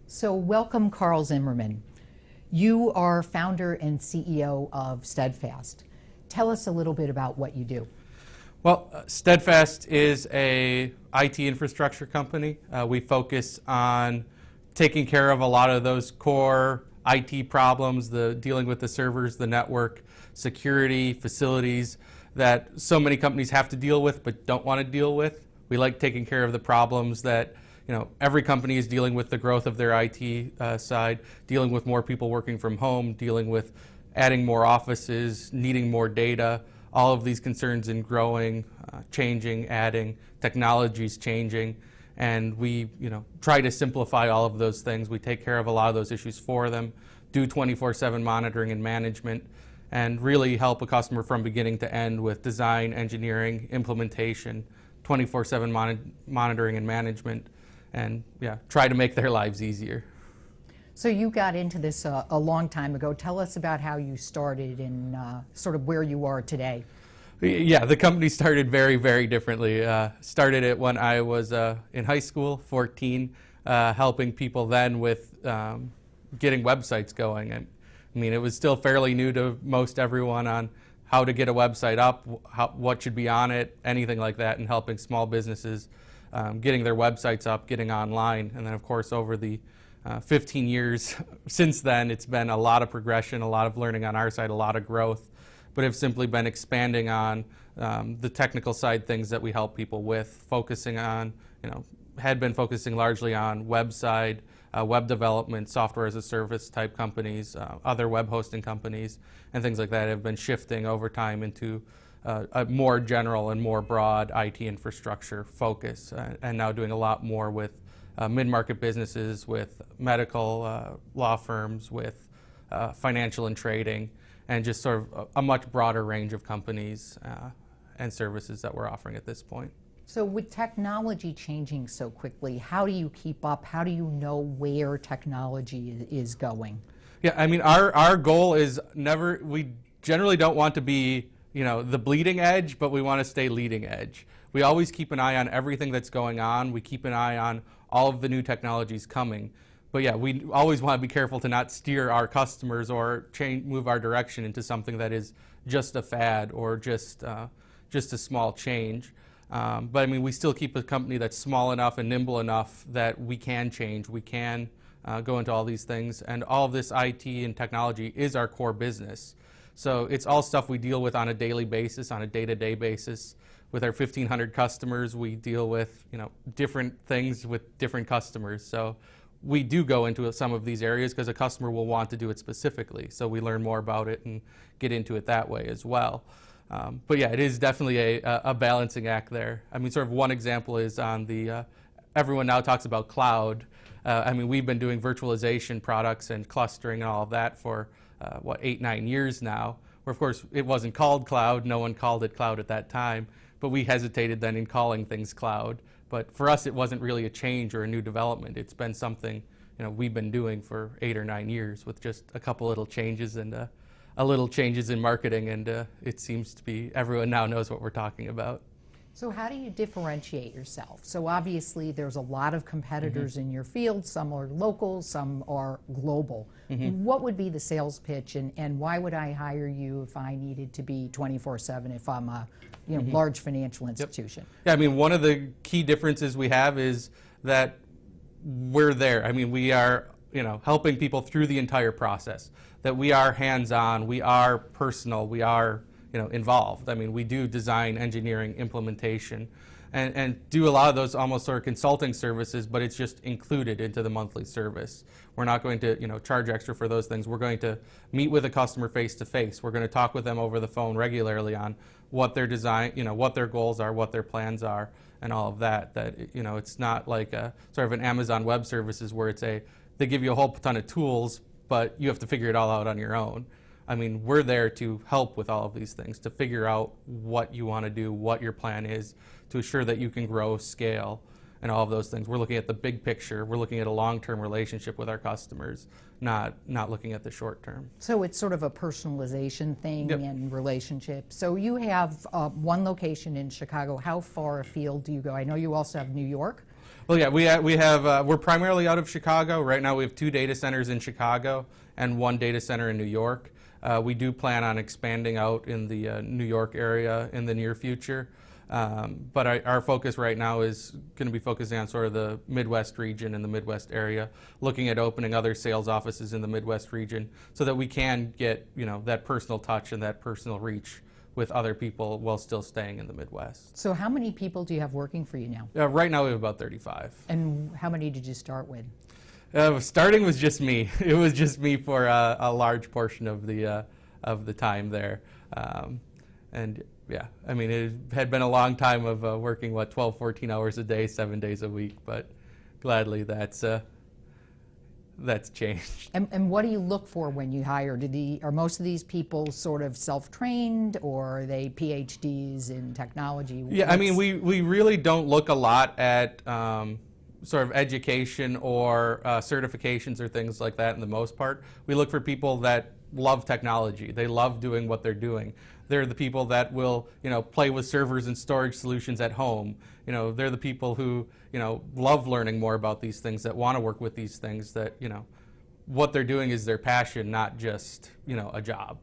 So welcome, Karl Zimmerman. You are founder and CEO of Steadfast. Tell us a little bit about what you do. Well, Steadfast is a IT infrastructure company. We focus on taking care of a lot of those core IT problems, dealing with the servers, the network, security, facilities that so many companies have to deal with but don't want to deal with. We like taking care of the problems that every company is dealing with, the growth of their IT side, dealing with more people working from home, dealing with adding more offices, needing more data, all of these concerns in growing, changing, adding, technologies changing, and we try to simplify all of those things. We take care of a lot of those issues for them, do 24/7 monitoring and management, and really help a customer from beginning to end with design, engineering, implementation, 24/7 monitoring and management, and try to make their lives easier. So you got into this a long time ago. Tell us about how you started and sort of where you are today. Yeah, the company started very, very differently. Started it when I was in high school, 14, helping people then with getting websites going. I mean, it was still fairly new to most everyone on how to get a website up, what should be on it, anything like that, and helping small businesses getting their websites up, getting online. And then, of course, over the 15 years since then, it's been a lot of progression, a lot of learning on our side, a lot of growth, but have simply been expanding on the technical side things that we help people with, focusing on, had been focusing largely on website, web development, software as a service type companies, other web hosting companies, and things like that have been shifting over time into a more general and more broad IT infrastructure focus, and now doing a lot more with mid-market businesses, with medical law firms, with financial and trading, and just sort of a much broader range of companies and services that we're offering at this point. So with technology changing so quickly, how do you keep up? How do you know where technology is going? Yeah, I mean, our goal is we generally don't want to be the bleeding edge, but we want to stay leading edge. We always keep an eye on everything that's going on. We keep an eye on all of the new technologies coming. But yeah, we always want to be careful to not steer our customers or move our direction into something that is just a fad or just a small change. But I mean, we still keep a company that's small enough and nimble enough that we can change. We can go into all these things. And all of this IT and technology is our core business. So it's all stuff we deal with on a daily basis, on a day-to-day basis. With our 1,500 customers, we deal with different things with different customers. So we do go into some of these areas because a customer will want to do it specifically. So we learn more about it and get into it that way as well. But yeah, it is definitely a balancing act there. I mean, sort of one example is on the, everyone now talks about cloud. I mean, we've been doing virtualization products and clustering and all of that for 8, 9 years now, where of course it wasn't called cloud. No one called it cloud at that time, but we hesitated then in calling things cloud. But for us, it wasn't really a change or a new development. It's been something we've been doing for 8 or 9 years with just a couple little changes and a little changes in marketing, and it seems to be everyone now knows what we're talking about. So how do you differentiate yourself? So obviously there's a lot of competitors in your field. Some are local, some are global. What would be the sales pitch, and why would I hire you if I needed to be 24/7 if I'm a large financial institution? Yep. Yeah, I mean, one of the key differences we have is that we're there. I mean, we are helping people through the entire process, that we are hands-on, we are personal, we are involved. I mean, we do design, engineering, implementation, and do a lot of those almost sort of consulting services, but it's just included into the monthly service. We're not going to charge extra for those things. We're going to meet with a customer face to face. We're going to talk with them over the phone regularly on what their design, what their goals are, what their plans are, and all of that. That it's not like a sort of an Amazon Web Services where they give you a whole ton of tools, but you have to figure it all out on your own. I mean, we're there to help with all of these things, to figure out what you want to do, what your plan is, to assure that you can grow, scale, and all of those things. We're looking at the big picture. We're looking at a long-term relationship with our customers, not looking at the short term. So it's sort of a personalization thing. Yep. And relationship. So you have one location in Chicago. How far afield do you go? I know you also have New York. Well, yeah, we're primarily out of Chicago. Right now we have 2 data centers in Chicago and 1 data center in New York. We do plan on expanding out in the New York area in the near future. But our focus right now is going to be focusing on sort of the Midwest region and the Midwest area, looking at opening other sales offices in the Midwest region so that we can get, that personal touch and that personal reach with other people while still staying in the Midwest. So how many people do you have working for you now? Right now we have about 35. And how many did you start with? Starting was just me. It was just me for a large portion of the time there. And yeah, I mean, it had been a long time of working, 12, 14 hours a day, 7 days a week, but gladly that's changed. And what do you look for when you hire? Are most of these people sort of self-trained, or are they PhDs in technology? Yeah, I mean, we really don't look a lot at sort of education or certifications or things like that in the most part. We look for people that love technology. They love doing what they're doing. They're the people that will, play with servers and storage solutions at home. They're the people who, love learning more about these things, that want to work with these things, that, what they're doing is their passion, not just, a job.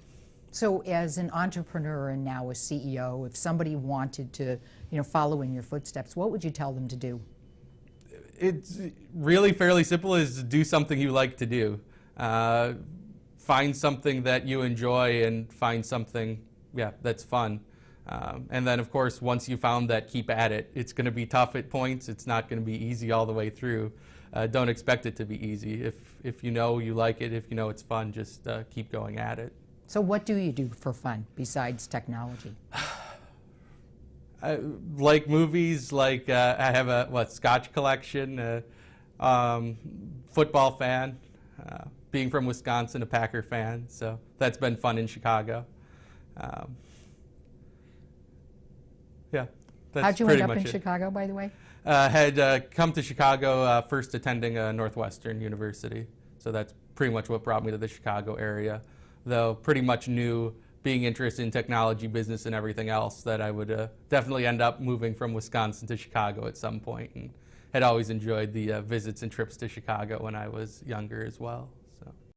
So as an entrepreneur and now a CEO, if somebody wanted to, follow in your footsteps, what would you tell them to do? It's really fairly simple, is do something you like to do. Find something that you enjoy and find something, that's fun. And then, of course, once you found that, keep at it. It's going to be tough at points. It's not going to be easy all the way through. Don't expect it to be easy. If you know you like it, if you know it's fun, just keep going at it. So what do you do for fun besides technology? I like movies, I have a Scotch collection, football fan, being from Wisconsin, a Packer fan, so that's been fun in Chicago. Yeah, that's How'd you pretty end up much in it. Chicago, by the way? Had come to Chicago first attending Northwestern University, so that's pretty much what brought me to the Chicago area, though pretty much knew, being interested in technology, business, and everything else, that I would definitely end up moving from Wisconsin to Chicago at some point, and had always enjoyed the visits and trips to Chicago when I was younger as well.